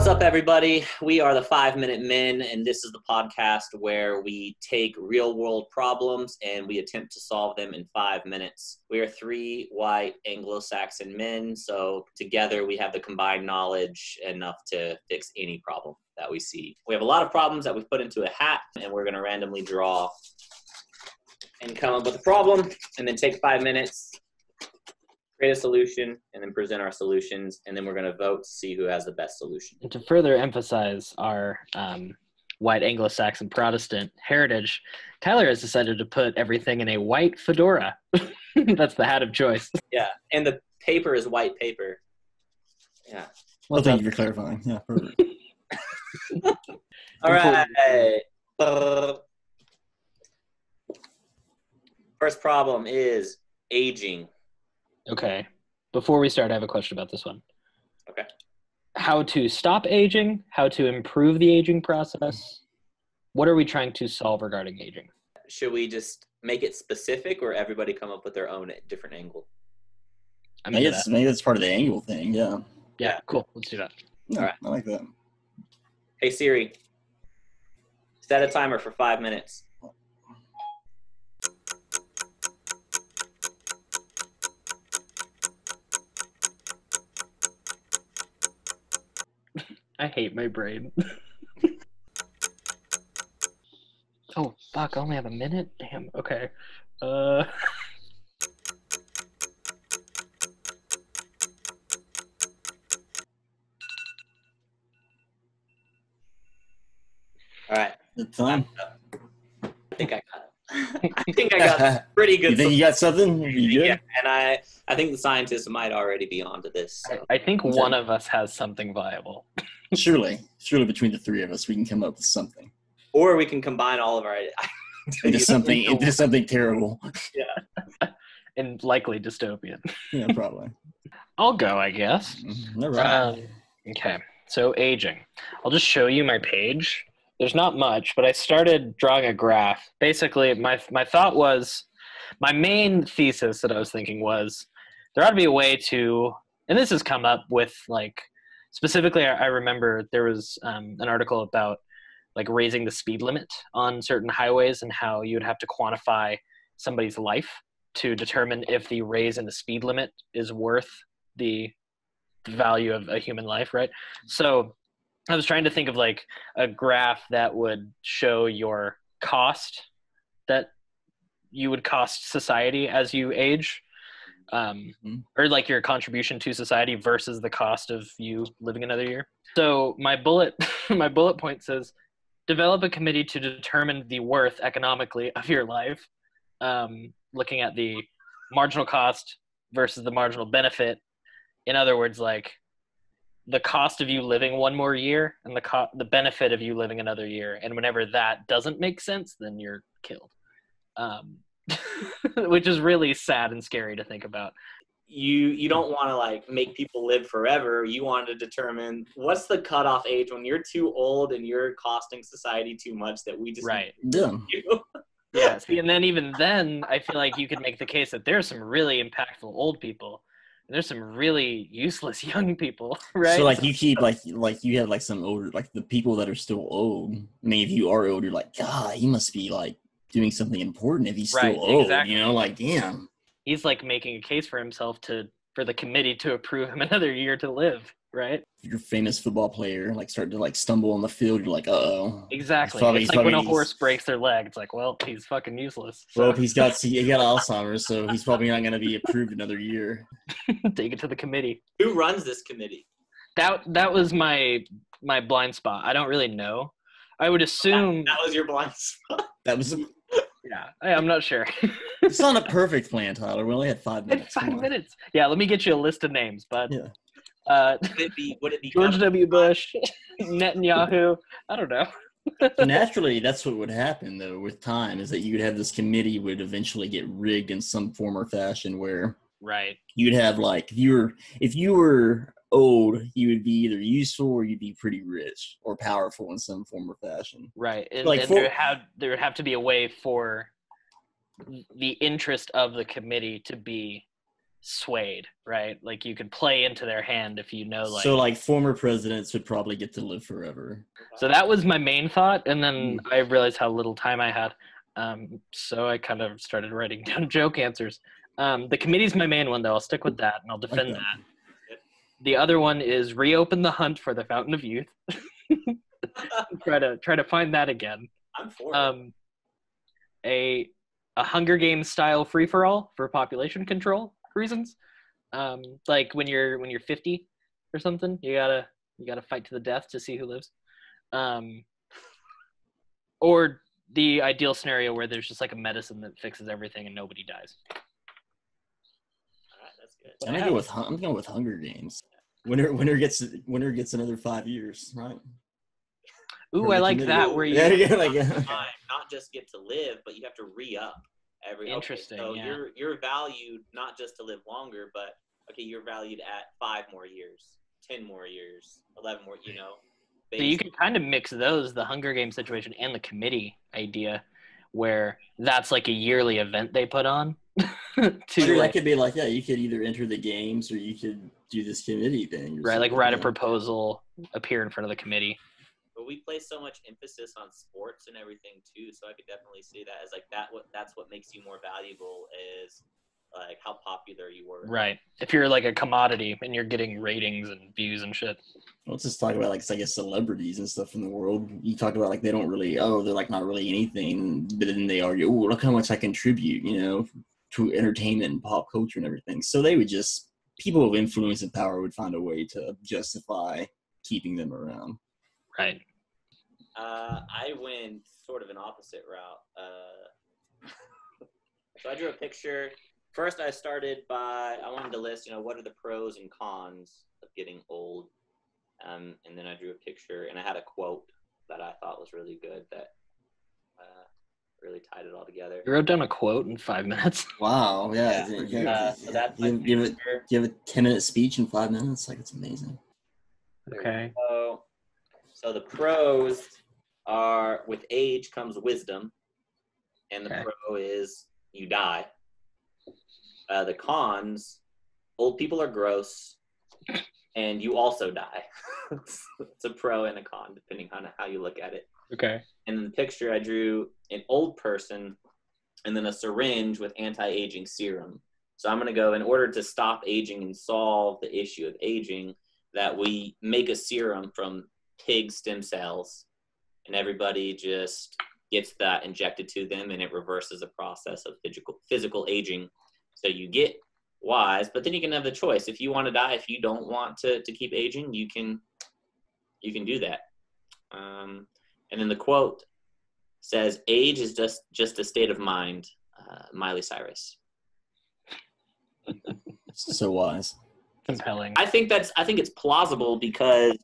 What's up, everybody? We are the 5-Minute Men, and this is the podcast where we take real-world problems and we attempt to solve them in 5 minutes. We are 3 white Anglo-Saxon men, so together we have the combined knowledge enough to fix any problem that we see. We have a lot of problems that we've put into a hat, and we're going to randomly draw and come up with a problem, and then take 5 minutes, create a solution, and then present our solutions, and then we're going to vote to see who has the best solution. And to further emphasize our white Anglo-Saxon Protestant heritage, Tyler has decided to put everything in a white fedora. That's the hat of choice. Yeah, and the paper is white paper. Yeah. Well, thank you for clarifying. Yeah, perfect. All right. First problem is aging. Okay. Before we start, I have a question about this one. Okay. How to stop aging, how to improve the aging process. What are we trying to solve regarding aging? Should we just make it specific, or everybody come up with their own different angle? Maybe it's part of the angle thing, yeah. Yeah, cool. Let's do that. Yeah, All right. I like that. Hey, Siri, set a timer for 5 minutes. I hate my brain. Oh, fuck, I only have a minute? Damn, okay. All right. It's time. I think I got pretty good. You think you got something? You good? Yeah, and I think the scientists might already be onto this. So. I think one of us has something viable. Surely between the three of us, we can come up with something. Or we can combine all of our Into something terrible. Yeah. And likely dystopian. Yeah, probably. I'll go, I guess. All right. Okay, so aging. I'll just show you my page. There's not much, but I started drawing a graph. Basically, my thought was, my main thesis that I was thinking was, there ought to be a way to, and this has come up with, like, specifically, I remember there was an article about, like, raising the speed limit on certain highways and how you would have to quantify somebody's life to determine if the raise in the speed limit is worth the value of a human life, right? So I was trying to think of, like, a graph that would show your cost that you would cost society as you age, or like your contribution to society versus the cost of you living another year. So my bullet point says, develop a committee to determine the worth economically of your life, looking at the marginal cost versus the marginal benefit. In other words, like, the cost of you living one more year and the benefit of you living another year. And whenever that doesn't make sense, then you're killed. Which is really sad and scary to think about. You don't want to, like, make people live forever. You want to determine what's the cutoff age when you're too old and you're costing society too much that we just right. Yeah. Yeah. See, and then even then, I feel like you could make the case that there's some really impactful old people. And there's some really useless young people, right? So, like, you keep, like you have, like, some older, like, the people that are still old. I mean, if you are old, you're like, God, he must be, like, doing something important if he's still old, exactly. You know? Like, damn. He's, like, making a case for himself for the committee to approve him another year to live, right? If you're a famous football player, like, start to, like, stumble on the field, you're like, uh-oh. Exactly. It's like when a horse breaks their leg. It's like, well, he's fucking useless. So. Well, if he got Alzheimer's, so he's probably not going to be approved another year. Take it to the committee. Who runs this committee? That was my blind spot. I don't really know. I would assume that was your blind spot. That was. Yeah, I'm not sure. It's not a perfect plan, Tyler. We only had 5 minutes. 5 minutes. Yeah, let me get you a list of names, bud. Yeah. Would it be George W. Bush, Netanyahu? I don't know. Naturally, that's what would happen, though, with time, is that you'd have this committee would eventually get rigged in some form or fashion where right. You'd have, like, if you were old, you would be either useful or you'd be pretty rich or powerful in some form or fashion. Right. And, like, there would have to be a way for the interest of the committee to be swayed, right? Like you could play into their hand if you know, like. So like former presidents would probably get to live forever. So that was my main thought, and then I realized how little time I had. So I kind of started writing down joke answers. The committee's my main one, though. I'll stick with that, and I'll defend Like that. that. The other one is reopen the hunt for the Fountain of Youth. try to find that again. I'm for it. A Hunger Games style free for all for population control reasons. Like when you're 50 or something, you gotta fight to the death to see who lives. Or the ideal scenario where there's just like a medicine that fixes everything and nobody dies. All right, that's good. I'm going with Hunger Games. Winner gets another 5 years, right? Ooh, I like that where you not just get to live, but you have to re-up every. Interesting. Okay, so yeah. you're valued not just to live longer, but you're valued at 5 more years, 10 more years, 11 more. So you can kind of mix those, the Hunger Games situation and the committee idea, where that's like a yearly event they put on. Sure, that could be like, you could either enter the games or you could do this committee thing. Right, like write a proposal, appear in front of the committee. But we place so much emphasis on sports and everything too, so I could definitely see that as like that's what makes you more valuable is like how popular you were. Right. If you're like a commodity and you're getting ratings and views and shit. Let's just talk about like I guess celebrities and stuff in the world. You talk about like they don't really they're like not really anything, but then they argue, oh, look how much I contribute, to entertainment and pop culture and everything. So they would just people of influence and power would find a way to justify keeping them around. Right. I went sort of an opposite route. So I drew a picture. First, I started by I wanted to list, what are the pros and cons of getting old, and then I drew a picture, and I had a quote that I thought was really good that really tied it all together. You wrote down a quote in 5 minutes. Wow! Yeah. So that's give a 10-minute speech in 5 minutes. Like it's amazing. Okay. So the pros are with age comes wisdom, and the pro is you die. The cons, old people are gross, and you also die. It's a pro and a con, depending on how you look at it. Okay. And in the picture, I drew an old person and then a syringe with anti-aging serum. So I'm going to go, in order to stop aging and solve the issue of aging, that we make a serum from pig stem cells, and everybody just gets that injected to them, and it reverses the process of physical aging. So you get wise, but then you can have the choice. If you want to die, if you don't want to keep aging, you can do that. And then the quote says, "Age is just a state of mind." Miley Cyrus. So wise. Compelling. I think it's plausible because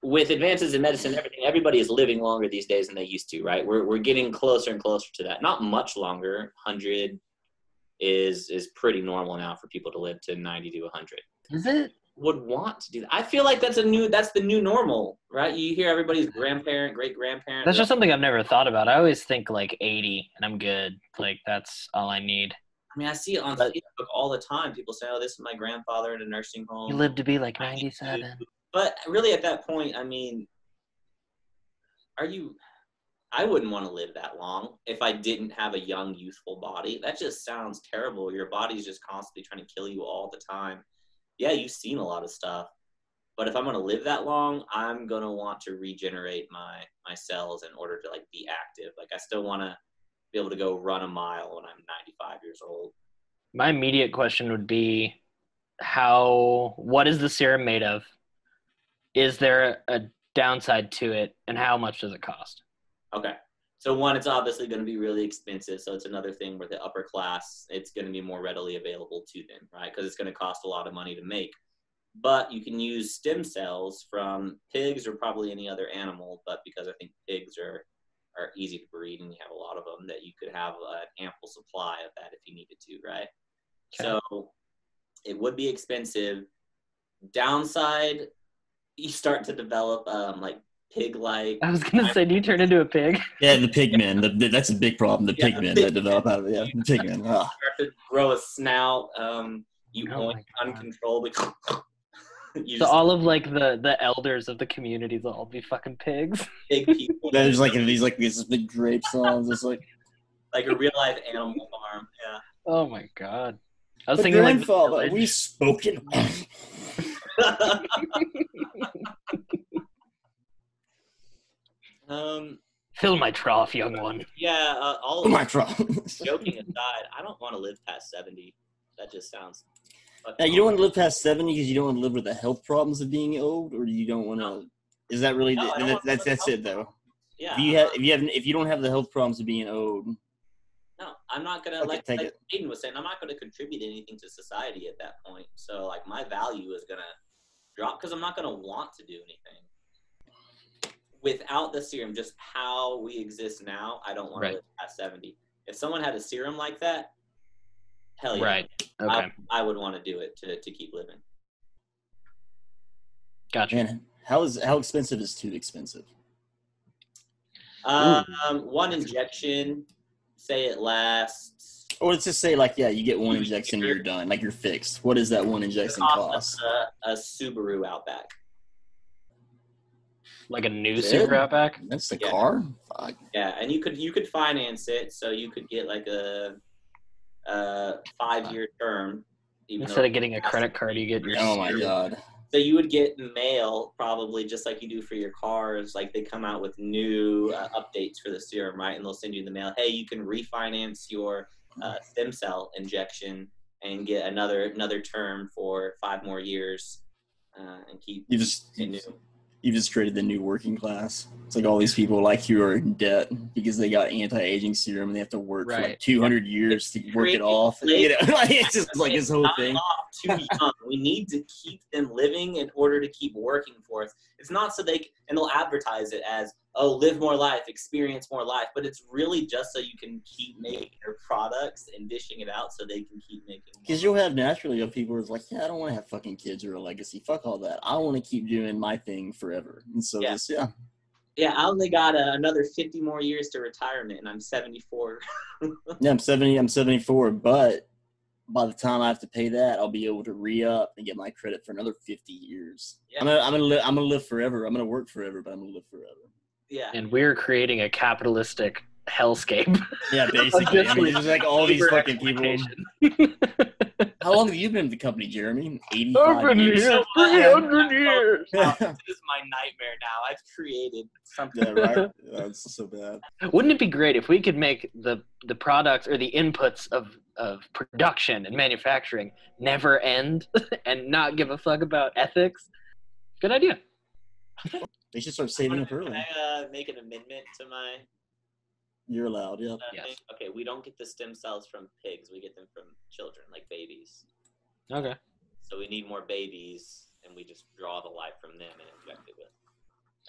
with advances in medicine and everything, everybody is living longer these days than they used to, right? We're getting closer and closer to that. Not much longer. 100 is pretty normal now for people to live to 90 to 100. Is it? Would want to do that. I feel like that's the new normal, right? You hear everybody's grandparent, great-grandparent. That's just something I've never thought about. I always think like 80 and I'm good. Like that's all I need. I mean, I see it on Facebook all the time. People say, "Oh, this is my grandfather in a nursing home." You live to be like 97. But really, at that point, I mean, I wouldn't want to live that long if I didn't have a young, youthful body. That just sounds terrible. Your body's just constantly trying to kill you all the time. Yeah, you've seen a lot of stuff. But if I'm going to live that long, I'm going to want to regenerate my cells in order to, like, be active. Like, I still want to be able to go run a mile when I'm 95 years old. My immediate question would be, what is the serum made of? Is there a downside to it, and how much does it cost? Okay. So one, it's obviously going to be really expensive. So it's another thing where the upper class, it's going to be more readily available to them, right? Because it's going to cost a lot of money to make. But you can use stem cells from pigs or probably any other animal. But because I think pigs are easy to breed and you have a lot of them, that you could have an ample supply of that if you needed to, right? Okay. So it would be expensive. Downside, you start to develop like pig-like. I was gonna say, do you turn into a pig? Yeah, the pigmen. That's a big problem. The Yeah, pigmen the that develop out of it. Yeah, the pigmen. Ah. Start to grow a snout. You Oh oink my God. uncontrollably. You So just all of like the elders of the communities will all be fucking pigs. big people. There's like these big grapes on. It's like Like a real life animal farm. Yeah. Oh my God. I was but thinking like the grandfather, village. we spoken. Fill my trough, young one. Yeah, all Oh my god. joking aside, I don't want to live past 70. That just sounds. Now, you don't want to live past 70 because you don't want to live with the health problems of being old, or you don't want to. No. Is that really? No, I don't want to live with That's health it though. Yeah. If you don't have the health problems of being old, No, I'm not gonna Okay, like take it. Aiden was saying. I'm not gonna contribute anything to society at that point. So like my value is gonna drop because I'm not gonna want to do anything. Without the serum, just how we exist now, I don't want Right. to live past 70. If someone had a serum like that, hell yeah, Right. Okay. I would want to do it to keep living. Gotcha. man, how expensive is too expensive? One injection, say it lasts. Or let's just say like, yeah, you get one 2 injection and years. you're done. Like you're fixed. What does that one injection Cost cost? a Subaru Outback. Like a new Good. Super Outback. That's the Yeah. car. Fuck. Yeah, and you could finance it, so you could get like a 5-year term. even Instead though of getting a credit card, you get your. Oh my serum. god. So you would get mail probably just like you do for your cars. Like they come out with new updates for the serum, right? And they'll send you the mail. Hey, you can refinance your stem cell injection and get another term for 5 more years and keep You just it new. You've just created the new working class. It's like all these people like you are in debt because they got anti-aging serum and they have to work for like Right. 200 years to work it Create off. You know, like, it's just like this whole Dying thing. off too young. We need to keep them living in order to keep working for us. It's not so and they'll advertise it as, oh, live more life, experience more life, but it's really just so you can keep making their products and dishing it out so they can keep making more. Because you'll have naturally of people who's like, yeah, I don't want to have fucking kids or a legacy. Fuck all that. I want to keep doing my thing forever. And so Yeah. just, yeah. Yeah, I only got another 50 more years to retirement, and I'm 74. Yeah, I'm 74, but by the time I have to pay that, I'll be able to re-up and get my credit for another 50 years. Yeah. I'm gonna live forever. I'm gonna work forever, but I'm gonna live forever. Yeah. And we're creating a capitalistic hellscape. Yeah, basically. I mean, it's just like all these Labor fucking people. exploitation. How long have you been with the company, Jeremy? I've 85 been years. here 300 years. This is my nightmare now. I've created something. Yeah, right. That's so bad. Wouldn't it be great if we could make the products or the inputs of production and manufacturing never end and not give a fuck about ethics? Good idea. They should start saving up Can early. I make an amendment to my You're allowed, yeah. Yes. thing? Okay, we don't get the stem cells from pigs. We get them from children, like babies. Okay. So we need more babies, and we just draw the life from them and inject it with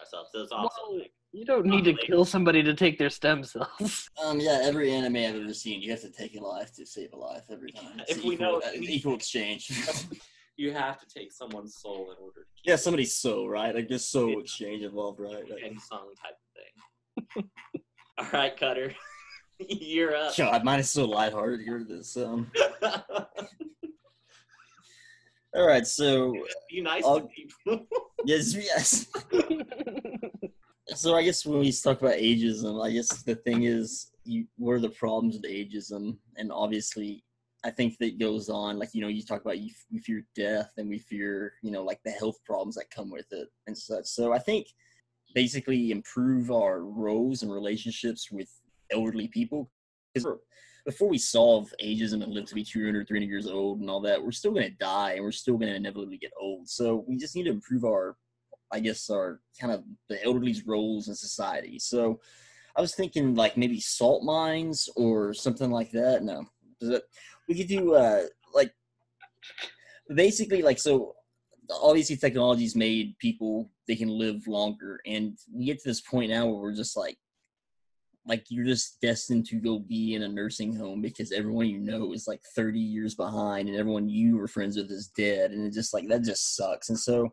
ourselves. So it's also Well, like, you don't need to kill somebody to take their stem cells. Yeah, every anime I've ever seen, you have to take a life to save a life every time. It's If we know- equal exchange. you have to take someone's soul in order to keep Yeah, somebody's soul, right? Like there's soul exchange involved, right? Like, King Song type of thing. All right, Cutter, you're up. God, mine is so lighthearted here. This. All right, so Be nice I'll- to people. yes. So I guess when we talk about ageism, I guess the thing is, what are the problems with ageism? And obviously, I think that goes on, like, you talk about we fear death and we fear, like the health problems that come with it and such. So I think basically improve our roles and relationships with elderly people. Because before we solve ageism and live to be 200, 300 years old and all that, we're still going to die and we're still going to inevitably get old. So we just need to improve our kind of the elderly's roles in society. So I was thinking like maybe salt mines or something like that. No, we could do like basically like, so obviously technology's made people, they can live longer, and we get to this point now where we're just like you're just destined to go be in a nursing home because everyone is like 30 years behind and everyone you were friends with is dead, and it just like that just sucks. And so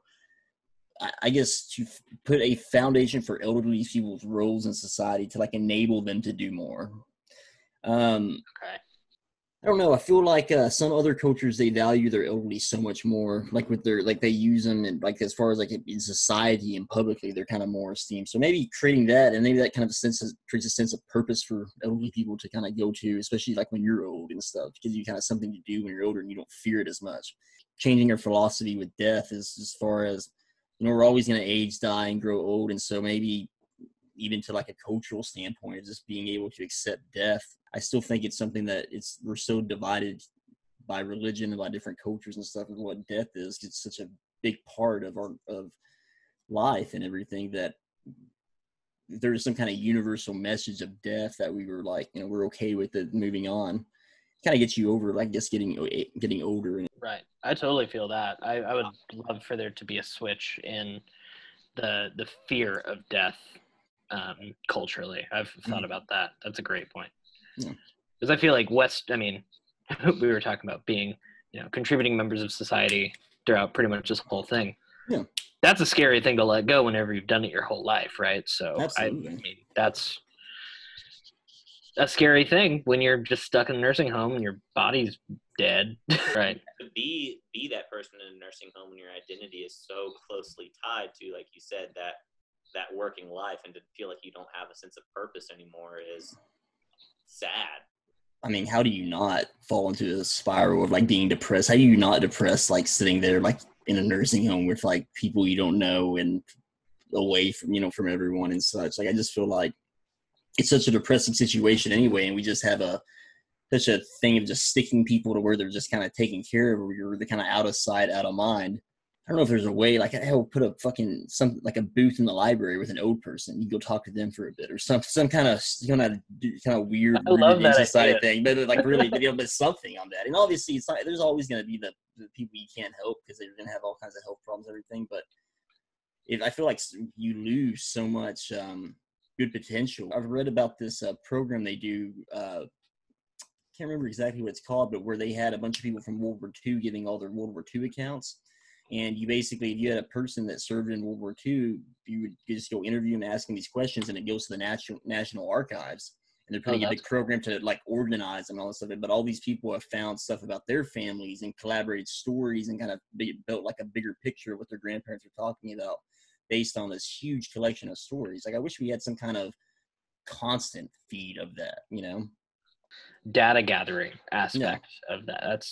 I guess to put a foundation for elderly people's roles in society to like enable them to do more. Okay. I don't know. I feel like some other cultures, they value their elderly so much more. Like with their, like they use them, and like as far as like in society and publicly, they're kind of more esteemed. So maybe creating that, and maybe that kind of creates a sense of purpose for elderly people to kind of go to, especially like when you're old and stuff, because you kind of something to do when you're older and you don't fear it as much. Changing our philosophy with death is as far as, you know, we're always going to age, die, and grow old, and so maybe even to like a cultural standpoint of just being able to accept death. I still think it's something that we're so divided by religion and by different cultures and stuff, and what death is. It's such a big part of of life and everything, that there's some kind of universal message of death that we were like, you know, we're okay with it, moving on. Kind of gets you over, like, just getting older. And Right. I totally feel that. I would love for there to be a switch in the fear of death culturally. I've thought about that. That's a great point. Yeah. Because I feel like we were talking about being, you know, contributing members of society throughout pretty much this whole thing. Yeah. That's a scary thing to let go whenever you've done it your whole life, right? So Absolutely. I mean, that's a scary thing when you're just stuck in a nursing home and your body's dead. Right. To be that person in a nursing home when your identity is so closely tied to, like you said, that working life, and to feel like you don't have a sense of purpose anymore is sad. I mean, how do you not fall into a spiral of like being depressed? How do you not depressed, like sitting there like in a nursing home with like people you don't know and away from, you know, from everyone and such? Like, I just feel like it's such a depressing situation anyway, and we just have such a thing of just sticking people to where they're just kind of taken care of, where you're the kind of out of sight, out of mind. I don't know if there's a way, like, hell, put a fucking like a booth in the library with an old person. You go talk to them for a bit, or some kind of weird rooted in society thing, but like really, you know, but something on that. And obviously, it's not, there's always going to be the people you can't help because they're going to have all kinds of health problems, and everything. But I feel like you lose so much good potential. I've read about this program they do. Can't remember exactly what it's called, but where they had a bunch of people from World War II giving all their World War II accounts. And you basically, if you had a person that served in World War II, you would just go interview and ask them these questions, and it goes to the National Archives. And they're putting a big program to like organize and all this stuff. But all these people have found stuff about their families and collaborated stories and kind of built like a bigger picture of what their grandparents were talking about based on this huge collection of stories. Like, I wish we had some kind of constant feed of that, you know? Data gathering aspect of that.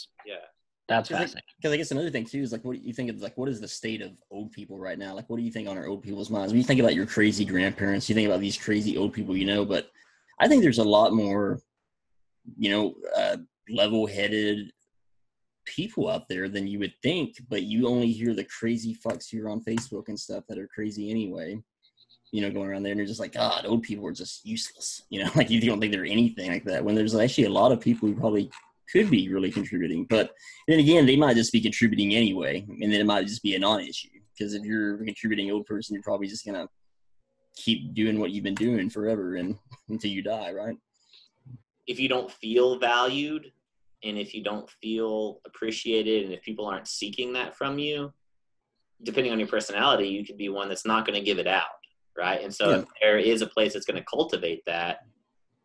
That's fascinating. Because I guess another thing too is like, what do you think of, like, what is the state of old people right now? Like, what do you think on our old people's minds? When you think about your crazy grandparents, you think about these crazy old people, you know, but I think there's a lot more, you know, level-headed people out there than you would think, but you only hear the crazy fucks here on Facebook and stuff that are crazy anyway, you know, going around there, and you're just like, God, old people are just useless, you know, like you don't think they're anything like that, when there's actually a lot of people who probably could be really contributing. But then again, they might just be contributing anyway, and then it might just be a non-issue, because if you're a contributing old person, you're probably just gonna keep doing what you've been doing forever and until you die, right? If you don't feel valued, and if you don't feel appreciated, and if people aren't seeking that from you, depending on your personality, you could be one that's not going to give it out, right? And so if there is a place that's going to cultivate that,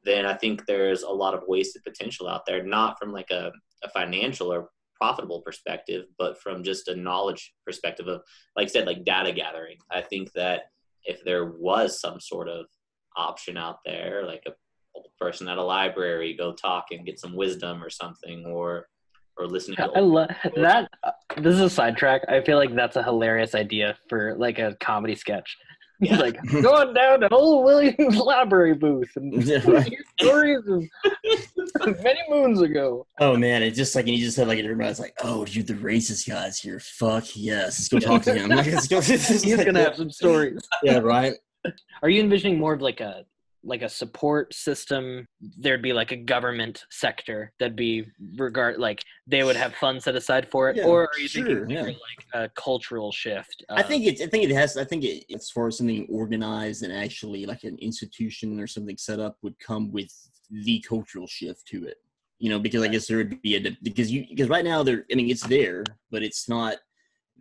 then I think there's a lot of wasted potential out there, not from like a financial or profitable perspective, but from just a knowledge perspective of, like I said, like data gathering. I think that if there was some sort of option out there, like a old person at a library, go talk and get some wisdom or something, or listen to I love that. This is a sidetrack. I feel like that's a hilarious idea for like a comedy sketch. Yeah. Like going down to old Williams library booth and stories of many moons ago. Oh man, it's just like, and you just have like everybody's like, oh dude, the racist guy's here. Fuck yes, let's go talk to him. He's gonna have some stories. Yeah, right. Are you envisioning more of like a support system? There'd be like a government sector that'd be like they would have funds set aside for it, or are you thinking more like a cultural shift? I think as far as something organized and actually like an institution or something set up would come with the cultural shift to it. You know, because I guess there would be because right now it's there, but it's not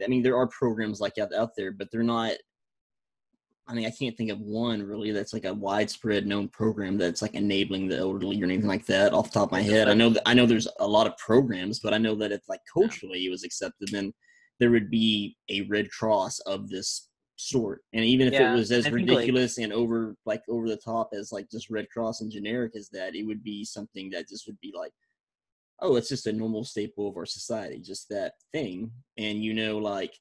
I mean, there are programs like out there, but they're not. I mean, I can't think of one really that's like a widespread known program that's like enabling the elderly or anything like that off the top of my head. I know there's a lot of programs, but I know that if like culturally it was accepted, then there would be a Red Cross of this sort. And even if it was as ridiculous and over the top as like just Red Cross and generic as that, it would be something that just would be like, oh, it's just a normal staple of our society, just that thing. And like,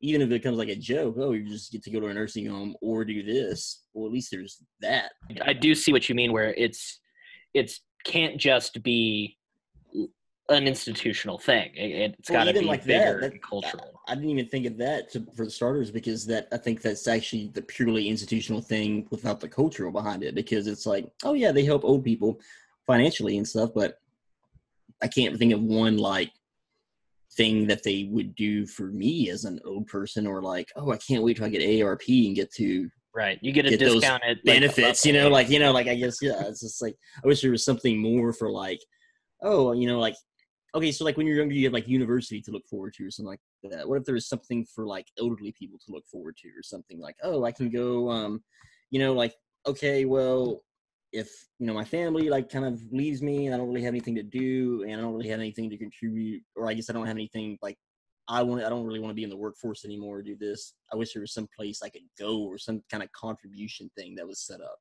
even if it becomes like a joke, oh, you just get to go to a nursing home or do this. Well, at least there's that. I do see what you mean, where it's can't just be an institutional thing. It's got to be like bigger and cultural. I didn't even think of that for the starters, because I think that's actually the purely institutional thing without the cultural behind it. Because it's like, oh yeah, they help old people financially and stuff, but I can't think of one like thing that they would do for me as an old person, or like, oh, I can't wait till I get AARP and get to you get a discount at benefits, I guess, yeah, it's just like, I wish there was something more for like, oh, like, okay, so like when you're younger, you have like university to look forward to or something like that. What if there was something for like elderly people to look forward to, or something like, oh, I can go, like, okay, well, if my family like kind of leaves me and I don't really have anything to do and I don't really have anything to contribute, or I guess I don't have anything like I don't really want to be in the workforce anymore or do this, I wish there was some place I could go or some kind of contribution thing that was set up.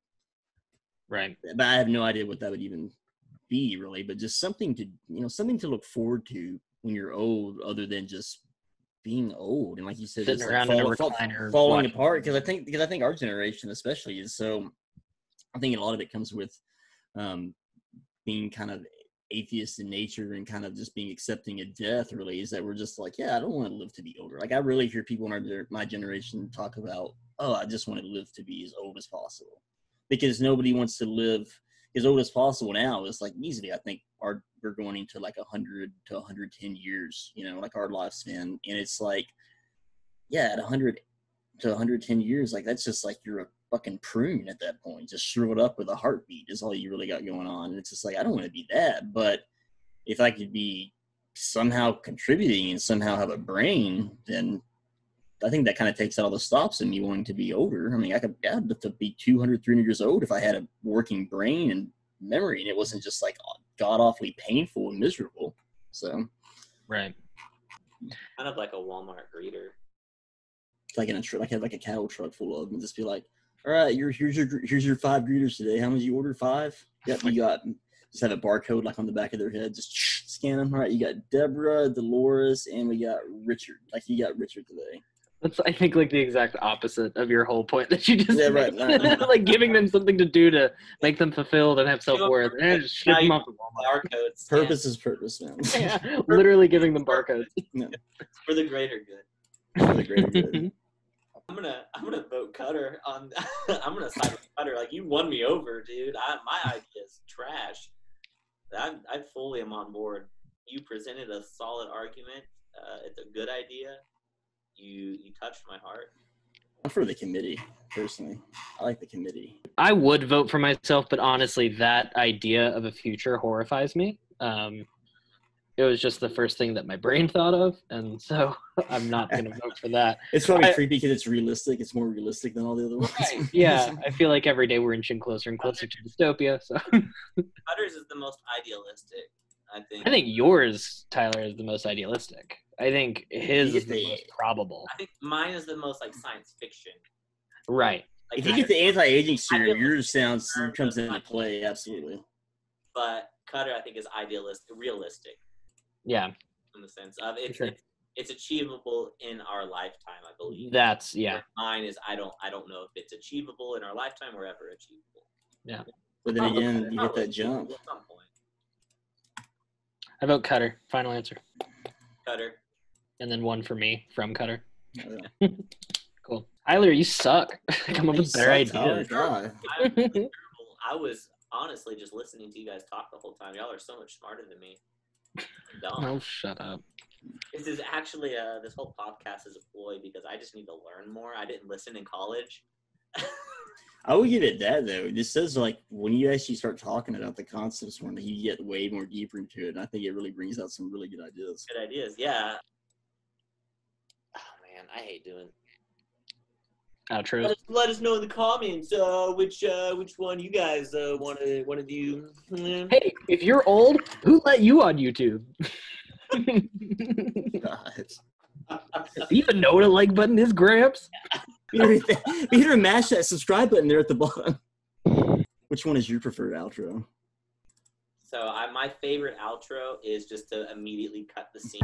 Right. But I have no idea what that would even be really, but just something to something to look forward to when you're old, other than just being old and, like you said, sitting just around like in a recliner, falling apart. Because I think our generation especially is so. I think a lot of it comes with being kind of atheist in nature and kind of just being accepting of death, really, is that we're just like, yeah, I don't want to live to be older. Like, I really hear people in my generation talk about, oh, I just want to live to be as old as possible, because nobody wants to live as old as possible now. It's like easily, I think we're going into like 100 to 110 years, like our lifespan. And it's like, yeah, at 100 to 110 years, like that's just like you're a fucking prune at that point, just shriveled up with a heartbeat is all you really got going on. And it's just like, I don't want to be that, but if I could be somehow contributing and somehow have a brain, then I think that kind of takes out all the stops in me wanting to be older. I mean, I'd have to be 200, 300 years old if I had a working brain and memory, and it wasn't just like god awfully painful and miserable. So, right. Kind of like a Walmart greeter. Like in a truck, like have like a cattle truck full of them, and just be like, all right, here's your 5 greeters today. How many you order? 5? Yep, you got. Just have a barcode like on the back of their head. Just scan them. All right, you got Deborah, Dolores, and we got Richard. Like you got Richard today. That's, I think, like the exact opposite of your whole point that you just made. Right. Like giving them something to do to make them fulfilled and have self-worth. Just ship them off to Walmart. Barcodes. Purpose is purpose, man. Yeah, literally giving them barcodes. No. For the greater good. For the greater good. I'm gonna vote Cutter on. I'm gonna side with Cutter. Like, you won me over, dude. My idea is trash. I fully am on board. You presented a solid argument. It's a good idea. You touched my heart. I'm for the committee, personally. I like the committee. I would vote for myself, but honestly, that idea of a future horrifies me. It was just the first thing that my brain thought of, and so I'm not going to vote for that. It's probably creepy because it's realistic. It's more realistic than all the other ones. Right. Yeah, I feel like every day we're inching closer and closer to dystopia. So Cutter's is the most idealistic, I think. I think yours, Tyler, is the most idealistic. I think his is the most probable. I think mine is the most like science fiction. Right. Like, if you get the anti-aging serum, yours comes into play, absolutely. But Cutter, I think, is realistic. Yeah. In the sense of it's achievable in our lifetime, I believe. That's yeah. Mine is I don't know if it's achievable in our lifetime or ever achievable. Yeah. But then again, you hit that jump. At some point. I vote Cutter. Final answer. Cutter. And then one for me from Cutter. Oh, yeah. Cool. Tyler, you suck. Come up with better ideas. I was honestly just listening to you guys talk the whole time. Y'all are so much smarter than me. Dumb. Oh, shut up. This is actually this whole podcast is a ploy because I just need to learn more. I didn't listen in college. I would give it that, though. This says, like, when you actually start talking about the concepts more, you get way more deeper into it, and I think it really brings out some really good ideas. Good ideas, yeah. hate doing. Outros. Let us know in the comments which one you guys want to do. Hey, if you're old, who let you on YouTube? God. Do you even know what a like button is, Gramps? You either mash that subscribe button there at the bottom. Which one is your preferred outro? So my favorite outro is just to immediately cut the scene.